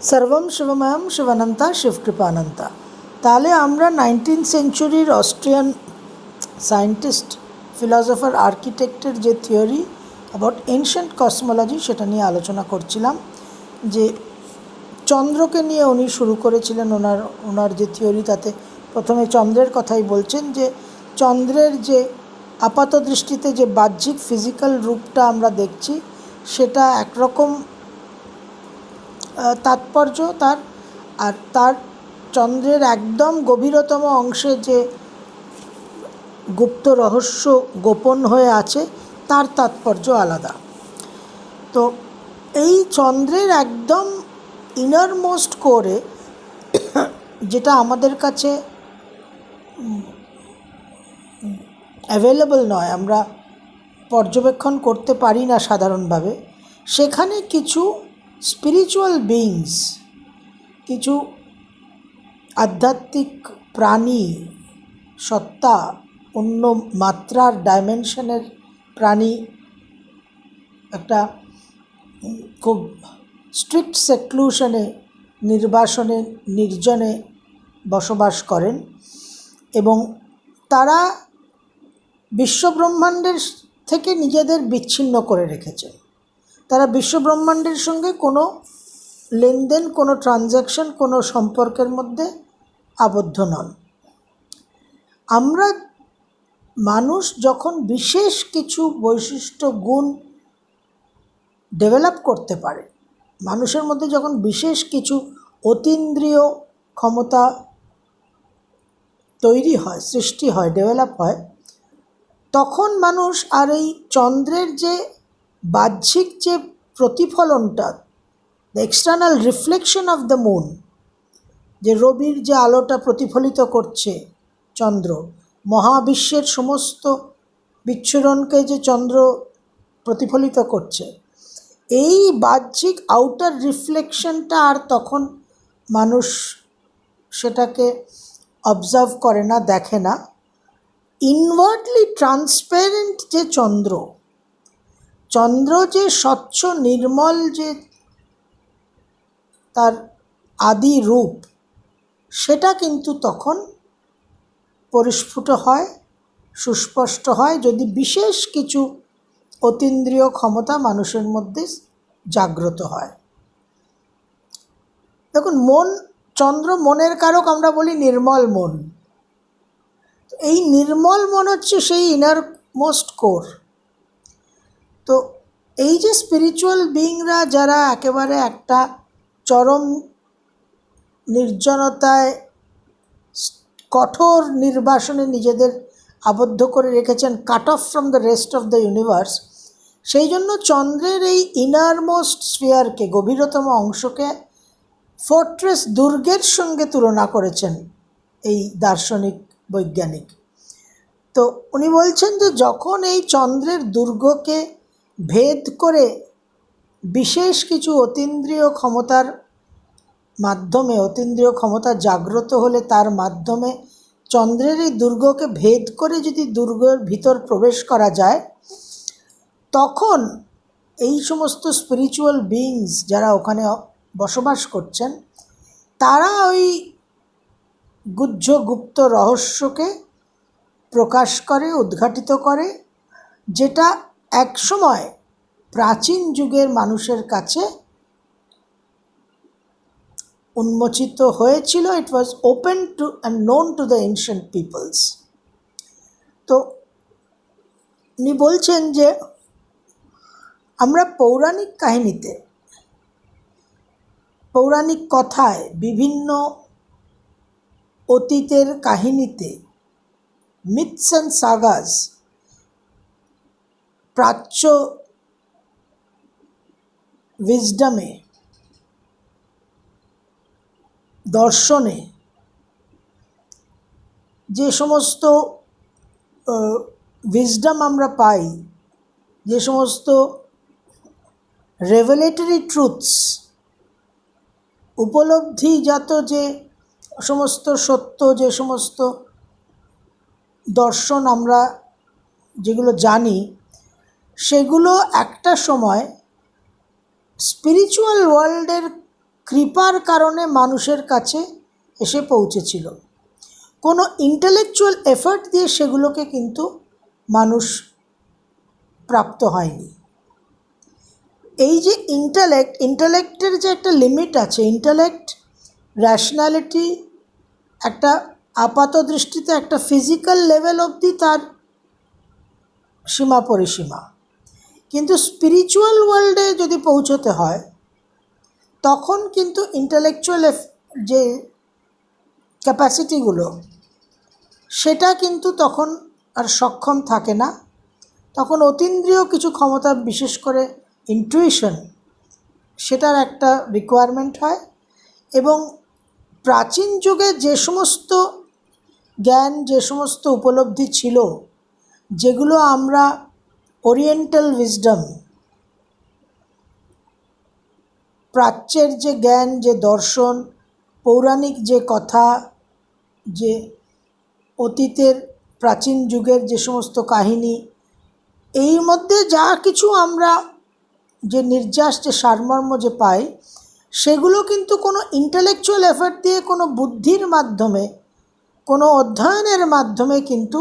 সর্বম শিবময়ম শিবানন্তা শিবকৃপানন্তা। তাহলে আমরা 19th সেঞ্চুরির Austrian scientist, philosopher, আর্কিটেক্টের যে থিওরি অ্যাবাউট এনশিয়েন্ট কসমোলজি সেটা নিয়ে আলোচনা করছিলাম। যে চন্দ্রকে নিয়ে উনি শুরু করেছিলেন ওনার যে থিওরি, তাতে প্রথমে চন্দ্রের কথাই বলছেন যে চন্দ্রের যে আপাত দৃষ্টিতে যে বাহ্যিক ফিজিক্যাল রূপটা আমরা দেখছি সেটা একরকম তাৎপর্য তার, আর তার চন্দ্রের একদম গভীরতম অংশে যে গুপ্ত রহস্য গোপন হয়ে আছে তার তাৎপর্য আলাদা। তো এই চন্দ্রের একদম ইনারমোস্ট কোরে, যেটা আমাদের কাছে অ্যাভেলেবল নয়, আমরা পর্যবেক্ষণ করতে পারি না সাধারণভাবে, সেখানে কিছু স্পিরিচুয়াল বিইংস, কিছু আধ্যাত্মিক প্রাণী, সত্তা, অন্য মাত্রার ডাইমেনশনের প্রাণী একটা খুব স্ট্রিক্ট সেক্লুশনে, নির্বাসনে, নির্জনে বসবাস করেন এবং তারা বিশ্বব্রহ্মাণ্ডের থেকে নিজেদের বিচ্ছিন্ন করে রেখেছেন। তারা বিশ্বব্রহ্মাণ্ডের সঙ্গে কোনো লেনদেন, কোনো ট্রানজ্যাকশন, কোনো সম্পর্কের মধ্যে আবদ্ধ নন। আমরা মানুষ যখন বিশেষ কিছু বৈশিষ্ট্য, গুণ ডেভেলপ করতে পারে, মানুষের মধ্যে যখন বিশেষ কিছু অতীন্দ্রিয় ক্ষমতা তৈরি হয়, সৃষ্টি হয়, ডেভেলপ হয়, তখন মানুষ আর এই চন্দ্রের যে বাহ্যিক যে প্রতিফলনটা, the external reflection of the moon, যে রবির যে আলোটা প্রতিফলিত করছে চন্দ্র, মহাবিশ্বের সমস্ত বিচ্ছুরণকে যে চন্দ্র প্রতিফলিত করছে, এই বাহ্যিক আউটার রিফ্লেকশনটা আর তখন মানুষ সেটাকে অবজার্ভ করে না, দেখে না। ইনওয়ার্ডলি ট্রান্সপারেন্ট যে চন্দ্র যে স্বচ্ছ নির্মল, যে তার আদি রূপ, সেটা কিন্তু তখন পরিস্ফুট হয়, সুস্পষ্ট হয়, যদি বিশেষ কিছু অতীন্দ্রিয় ক্ষমতা মানুষের মধ্যে জাগ্রত হয়। দেখুন, চন্দ্র মনের কারক, আমরা বলি নির্মল মন। এই নির্মল মন হচ্ছে সেই ইনার মোস্ট কোর। তো এই যে স্পিরিচুয়াল বিইংরা, যারা একেবারে একটা চরম নির্জনতায়, কঠোর নির্বাসনে নিজেদের আবদ্ধ করে রেখেছেন, cut off from the rest of the universe, সেই জন্য চন্দ্রের এই ইনারমোস্ট স্ফিয়ারকে, গভীরতম অংশকে ফোর্ট্রেস, দুর্গের সঙ্গে তুলনা করেছেন এই দার্শনিক বৈজ্ঞানিক। তো উনি বলছেন যে যখন এই চন্দ্রের দুর্গকে ভেদ করে বিশেষ কিছু অতীন্দ্রিয় ক্ষমতার মাধ্যমে, অতীন্দ্রিয় ক্ষমতা জাগ্রত হলে তার মাধ্যমে চন্দ্রের এই দুর্গকে ভেদ করে যদি দুর্গের ভিতর প্রবেশ করা যায়, তখন এই সমস্ত স্পিরিচুয়াল বিইংস যারা ওখানে বসবাস করছেন, তারা ওই গুহ্য গুপ্ত রহস্যকে প্রকাশ করে, উদ্ঘাটিত করে, যেটা একসময় প্রাচীন যুগের মানুষের কাছে উন্মোচিত হয়েছিল। It was open to and known to the ancient peoples. তো উনি বলছেন যে আমরা পৌরাণিক কাহিনীতে, পৌরাণিক কথায়, বিভিন্ন অতীতের কাহিনীতে, মিথস অ্যান্ড সাগাস, প্রাচ্য উইজডমে, দর্শনে যে সমস্ত উইজডম আমরা পাই, যে সমস্ত রেভেলেটরি ট্রুথস, উপলব্ধিজাত যে সমস্ত সত্য, যে সমস্ত দর্শন আমরা যেগুলো জানি, সেগুলো একটা সময় স্পিরিচুয়াল ওয়ার্ল্ডের কৃপার কারণে মানুষের কাছে এসে পৌঁছেছিল। কোনো ইন্টেলেকচুয়াল এফার্ট দিয়ে সেগুলোকে কিন্তু মানুষ প্রাপ্ত হয়নি। এই যে ইন্টেলেক্টের যে একটা লিমিট আছে, ইন্টেলেক্ট, র্যাশনালিটি একটা আপাত দৃষ্টিতে একটা ফিজিক্যাল লেভেল অবধি তার সীমা পরিসীমা, কিন্তু স্পিরিচুয়াল ওয়ার্ল্ডে যদি পৌঁছতে হয় তখন কিন্তু ইন্টেলেকচুয়াল যে ক্যাপাসিটিগুলো সেটা কিন্তু তখন আর সক্ষম থাকে না। তখন অতীন্দ্রিয় কিছু ক্ষমতা, বিশেষ করে ইন্টুইশন, সেটার একটা রিকোয়ারমেন্ট হয়। এবং প্রাচীন যুগে যে সমস্ত জ্ঞান, যে সমস্ত উপলব্ধি ছিল, যেগুলো আমরা ওরিয়েন্টাল উইজডম, প্রাচ্যের যে জ্ঞান, যে দর্শন, পৌরাণিক যে কথা, যে অতীতের প্রাচীন যুগের যে সমস্ত কাহিনী, এই মধ্যে যা কিছু আমরা যে নির্যাস, যে সারমর্ম যে পাই, সেগুলো কিন্তু কোনো ইন্টেলেকচুয়াল এফার্ট দিয়ে, কোনো বুদ্ধির মাধ্যমে, কোনো অধ্যয়নের মাধ্যমে কিন্তু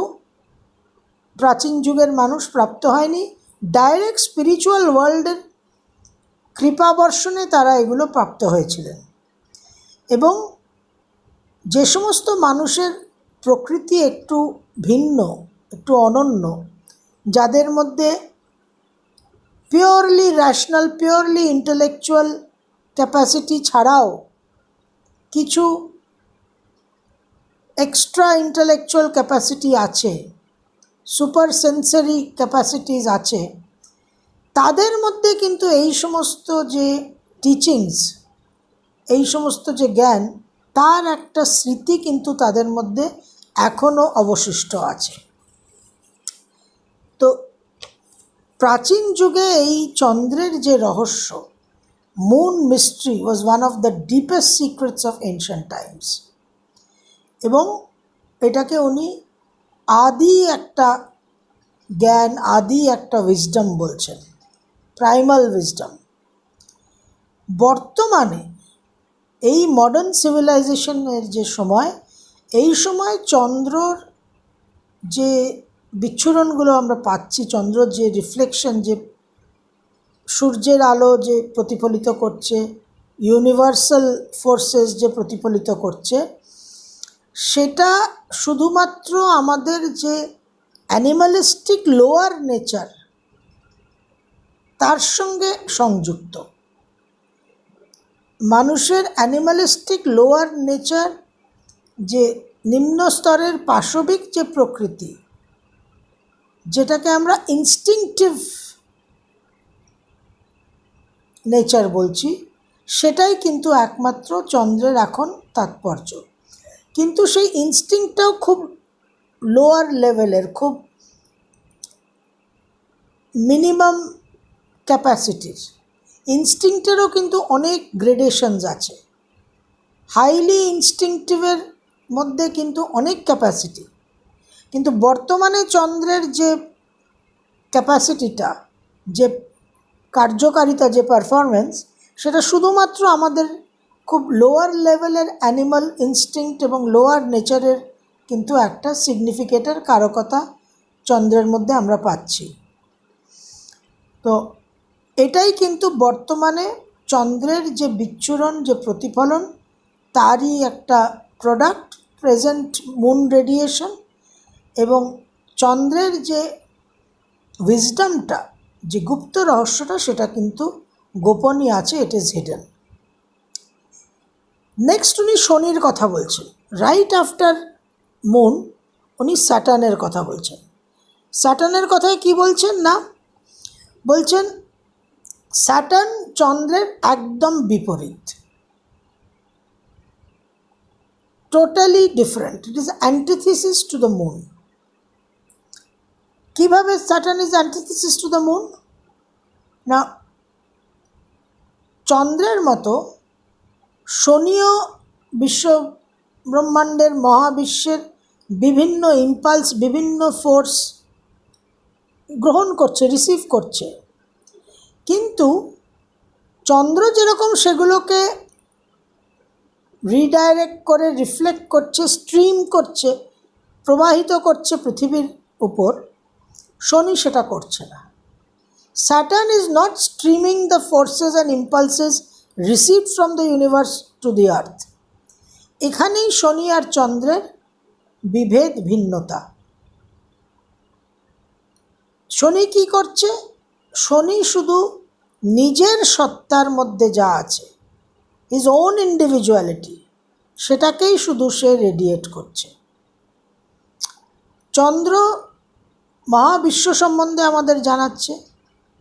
প্রাচীন যুগের মানুষ প্রাপ্ত হয়নি। ডাইরেক্ট স্পিরিচুয়াল ওয়ার্ল্ডের কৃপাবর্ষণে তারা এগুলো প্রাপ্ত হয়েছিলেন। এবং যে সমস্ত মানুষের প্রকৃতি একটু ভিন্ন, একটু অনন্য, যাদের মধ্যে purely rational, purely intellectual capacity ছাড়াও কিছু এক্সট্রা ইন্টেলেকচুয়াল ক্যাপাসিটি আছে, সুপার সেন্সারি ক্যাপাসিটিস আছে, তাদের মধ্যে কিন্তু এই সমস্ত যে টিচিংস, এই সমস্ত যে জ্ঞান, তার একটা স্মৃতি কিন্তু তাদের মধ্যে এখনও অবশিষ্ট আছে। তো প্রাচীন যুগে এই চন্দ্রের যে রহস্য, moon mystery was one of the deepest secrets of ancient Times. এবং এটাকে উনি আদি একটা জ্ঞান, আদি একটা উইজডম বলছেন, প্রাইমাল উইজডম। বর্তমানে এই মডার্ন সিভিলাইজেশনের যে সময়, এই সময় চন্দ্রর যে বিচ্ছুরণগুলো আমরা পাচ্ছি, চন্দ্রর যে রিফ্লেকশন, যে সূর্যের আলো যে প্রতিফলিত করছে, ইউনিভার্সাল ফোর্সেস যে প্রতিফলিত করছে, সেটা শুধুমাত্র আমাদের যে অ্যানিমালিস্টিক লোয়ার নেচার, তার সঙ্গে সংযুক্ত। মানুষের অ্যানিমালিস্টিক লোয়ার নেচার, যে নিম্ন স্তরের পাশবিক যে প্রকৃতি, যেটাকে আমরা ইনস্টিংক্টিভ নেচার বলছি, সেটাই কিন্তু একমাত্র চন্দ্রের এখন তাৎপর্য। কিন্তু সেই ইনস্টিংক্টটাও খুব লোয়ার লেভেলের, খুব মিনিমাম ক্যাপাসিটির। ইনস্টিংক্টেরও কিন্তু অনেক গ্রেডেশনস আছে। হাইলি ইনস্টিংক্টিভের মধ্যে কিন্তু অনেক ক্যাপাসিটি, কিন্তু বর্তমানে চন্দ্রের যে ক্যাপাসিটিটা, যে কার্যকারিতা, যে পারফরমেন্স, সেটা শুধুমাত্র আমাদের খুব লোয়ার লেভেলের অ্যানিমাল ইনস্টিংক্ট এবং লোয়ার নেচারের কিন্তু একটা সিগনিফিকেটের কারকতা চন্দ্রের মধ্যে আমরা পাচ্ছি। তো এটাই কিন্তু বর্তমানে চন্দ্রের যে বিচ্ছুরণ, যে প্রতিফলন, তারই একটা প্রোডাক্ট, প্রেজেন্ট মুন রেডিয়েশন। এবং চন্দ্রের যে উইজডমটা, যে গুপ্ত রহস্যটা, সেটা কিন্তু গোপনই আছে, ইট ইজ হিডেন। নেক্সট উনি শনির কথা বলছেন। রাইট আফটার মুন উনি স্যাটার্নের কথা বলছেন। স্যাটার্নের কথায় কি বলছেন না, বলছেন স্যাটার্ন চন্দ্রের একদম বিপরীত, totally different, it is antithesis to the moon. কীভাবে Saturn is antithesis to the moon? না, চন্দ্রের মতো শনিও বিশ্ব ব্রহ্মাণ্ডের, মহাবিশ্বের বিভিন্ন ইম্পালস, বিভিন্ন ফোর্স গ্রহণ করছে, রিসিভ করছে, কিন্তু চন্দ্র যেরকম সেগুলোকে রিডাইরেক্ট করে রিফ্লেক্ট করছে, স্ট্রিম করছে, প্রবাহিত করছে পৃথিবীর উপর, শনি সেটা করছে না। Saturn is not streaming the forces and impulses received from the universe to the earth. এখানেই শনি আর চন্দ্রের বিভেদ, ভিন্নতা। শনি কি করছে? শনি শুধু নিজের সত্তার মধ্যে যা আছে, হিজ ওন ইন্ডিভিজুয়ালিটি, সেটাকেই শুধু সে রেডিয়েট করছে। চন্দ্র মহাবিশ্ব সম্বন্ধে আমাদের জানাচ্ছে,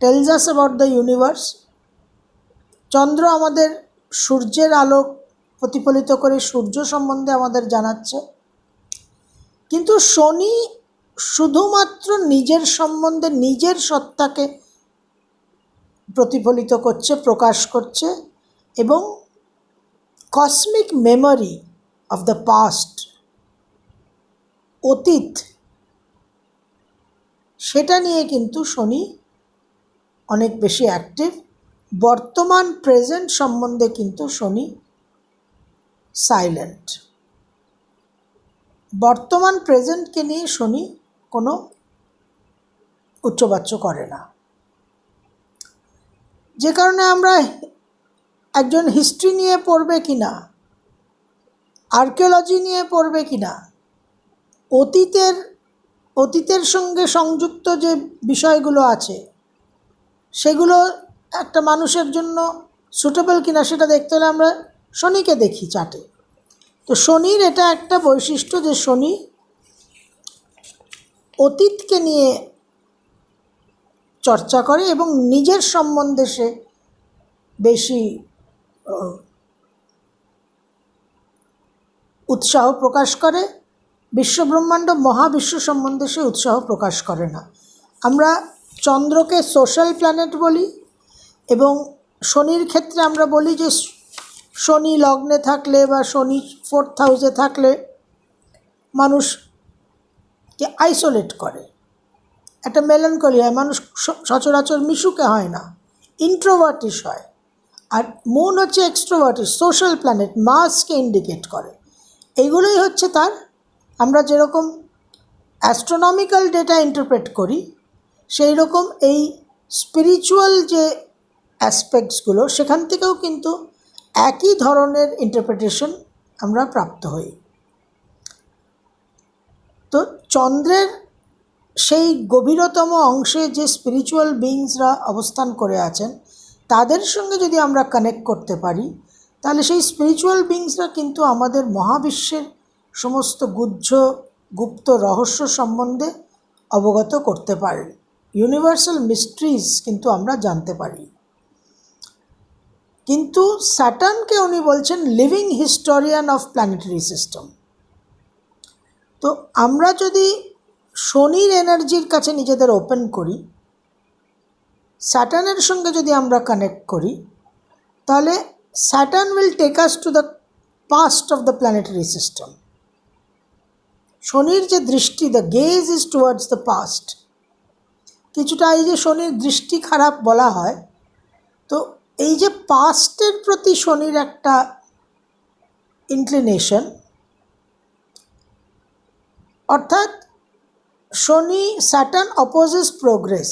tells us about the universe. চন্দ্র আমাদের সূর্যের আলো প্রতিফলিত করে সূর্য সম্বন্ধে আমাদের জানাচ্ছে। কিন্তু শনি শুধুমাত্র নিজের সম্বন্ধে, নিজের সত্তাকে প্রতিফলিত করছে, প্রকাশ করছে, এবং cosmic memory of the past, অতীত, সেটা নিয়ে কিন্তু শনি অনেক বেশি অ্যাক্টিভ। বর্তমান প্রেজেন্ট সম্বন্ধে কিন্তু শনি সাইলেন্ট। বর্তমান প্রেজেন্টকে নিয়ে শনি কোনো উচ্চবাচ্য করে না। যে কারণে আমরা একজন হিস্ট্রি নিয়ে পড়বে কিনা, আর্কিওলজি নিয়ে পড়বে কিনা, অতীতের সঙ্গে সংযুক্ত যে বিষয়গুলো আছে সেগুলো একটা মানুষের জন্য সুটেবল কিনা সেটা দেখতে হলে আমরা শনিকে দেখি চার্টে। তো শনির এটা একটা বৈশিষ্ট্য যে শনি অতীতকে নিয়ে চর্চা করে এবং নিজের সম্বন্ধে সে বেশি উৎসাহ প্রকাশ করে। বিশ্বব্রহ্মাণ্ড মহাবিশ্ব সম্বন্ধে সে উৎসাহ প্রকাশ করে না। আমরা চন্দ্রকে সোশ্যাল প্ল্যানেট বলি, এবং শনির ক্ষেত্রে আমরা বলি যে শনি লগ্নে থাকলে বা শনি 4th হাউসে থাকলে মানুষকে আইসোলেট করে, একটা মেলানকলি হয়, মানুষ সচরাচর মিশুকে হয় না, ইন্ট্রোভার্টিশ হয়। আর মুন হচ্ছে এক্সট্রোভার্টিশ, সোশ্যাল প্ল্যানেট, মাসকে ইন্ডিকেট করে। এইগুলোই হচ্ছে তার, আমরা যেরকম অ্যাস্ট্রোনমিক্যাল ডেটা ইন্টারপ্রেট করি সেই রকম এই স্পিরিচুয়াল যে অ্যাসপেক্টসগুলো, সেখান থেকেও কিন্তু একই ধরনের ইন্টারপ্রিটেশন আমরা প্রাপ্ত হই। তো চন্দ্রের সেই গভীরতম অংশে যে স্পিরিচুয়াল বিইংসরা অবস্থান করে আছেন, তাদের সঙ্গে যদি আমরা কানেক্ট করতে পারি, তাহলে সেই স্পিরিচুয়াল বিইংসরা কিন্তু আমাদের মহাবিশ্বের সমস্ত গুপ্ত রহস্য সম্বন্ধে অবগত করতে পারে। ইউনিভার্সাল মিস্ট্রিজ কিন্তু আমরা জানতে পারি। কিন্তু স্যাটার্নকে উনি বলছেন living historian of planetary system. তো আমরা যদি শনির এনার্জির কাছে নিজেদের ওপেন করি, স্যাটার্নের সঙ্গে যদি আমরা কানেক্ট করি, তাহলে Saturn will take us to the past of the planetary system. শনির যে দৃষ্টি, the gaze is towards the past. কিছুটা এই যে শনির দৃষ্টি খারাপ বলা হয়, তো এই যে পাস্টের প্রতি শনির একটা ইনক্লিনেশন, অর্থাৎ শনি, স্যাটার্ন অপোজেস প্রোগ্রেস,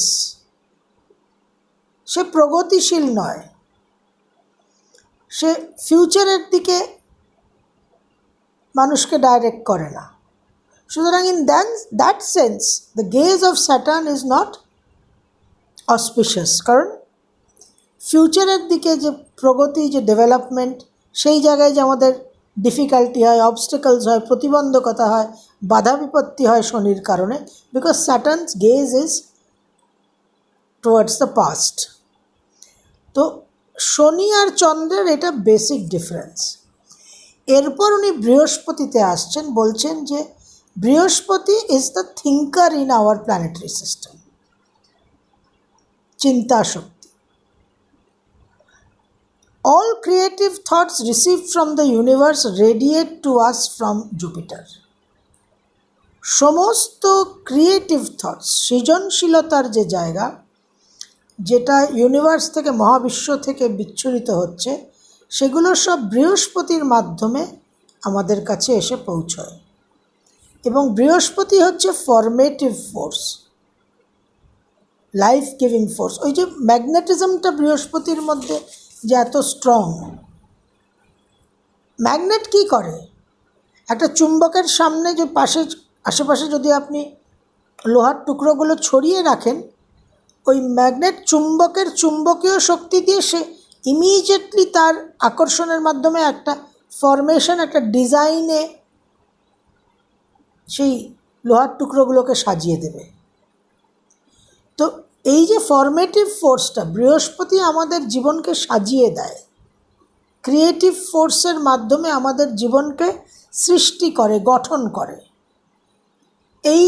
সে প্রগতিশীল নয়, সে ফিউচারের দিকে মানুষকে ডাইরেক্ট করে না। সুতরাং in that sense the gauge of Saturn is not auspicious, কারণ ফিউচারের দিকে যে প্রগতি, যে ডেভেলপমেন্ট, সেই জায়গায় যে আমাদের ডিফিকাল্টি হয়, অবস্টেকলস হয়, প্রতিবন্ধকতা হয়, বাধা বিপত্তি হয় শনির কারণে, because স্যাটার্নস gauge is towards the past. তো শনি আর চন্দ্রের এটা বেসিক ডিফারেন্স। এরপর উনি বৃহস্পতিতে আসছেন, বলছেন যে বৃহস্পতি is the thinker in our planetary system, চিন্তা শক্তি। All creative thoughts received from the universe radiate to us from Jupiter. সমস্ত ক্রিয়েটিভ থটস, সৃজনশীলতার যে জায়গা, যেটা ইউনিভার্স থেকে, মহাবিশ্ব থেকে বিচ্ছুরিত হচ্ছে, সেগুলো সব বৃহস্পতির মাধ্যমে আমাদের কাছে এসে পৌঁছয়। এবং বৃহস্পতি হচ্ছে formative force, life giving force. ওই যে ম্যাগনেটিজমটা বৃহস্পতির মধ্যে যে এত স্ট্রং, ম্যাগনেট কী করে, একটা চুম্বকের সামনে যে আশেপাশে যদি আপনি লোহার টুকরোগুলো ছড়িয়ে রাখেন, ওই ম্যাগনেট চুম্বকের চুম্বকীয় শক্তি দিয়ে সে ইমিডিয়েটলি তার আকর্ষণের মাধ্যমে একটা ফরমেশন, একটা ডিজাইনে সেই লোহার টুকরোগুলোকে সাজিয়ে দেবে। তো এই যে ফরমেটিভ ফোর্সটা বৃহস্পতি আমাদের জীবনকে সাজিয়ে দেয়, ক্রিয়েটিভ ফোর্সের মাধ্যমে আমাদের জীবনকে সৃষ্টি করে, গঠন করে। এই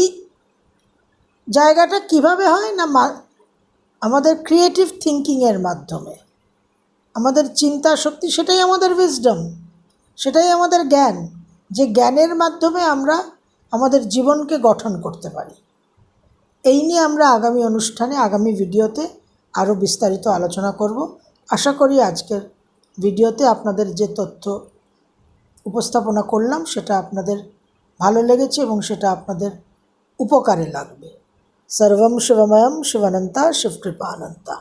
জায়গাটা কিভাবে হয় না, আমাদের ক্রিয়েটিভ থিঙ্কিংয়ের মাধ্যমে, আমাদের চিন্তা শক্তি, সেটাই আমাদের উইজডম, সেটাই আমাদের জ্ঞান, যে জ্ঞানের মাধ্যমে আমরা আমাদের জীবনকে গঠন করতে পারি। এই নিয়ে আমরা আগামী অনুষ্ঠানে, আগামী ভিডিওতে আরও বিস্তারিত আলোচনা করব। আশা করি আজকের ভিডিওতে আপনাদের যে তথ্য উপস্থাপনা করলাম সেটা আপনাদের ভালো লেগেছে এবং সেটা আপনাদের উপকারে লাগবে। সর্বম শিবময়ম শিবানন্তা শিবকৃপানন্তা।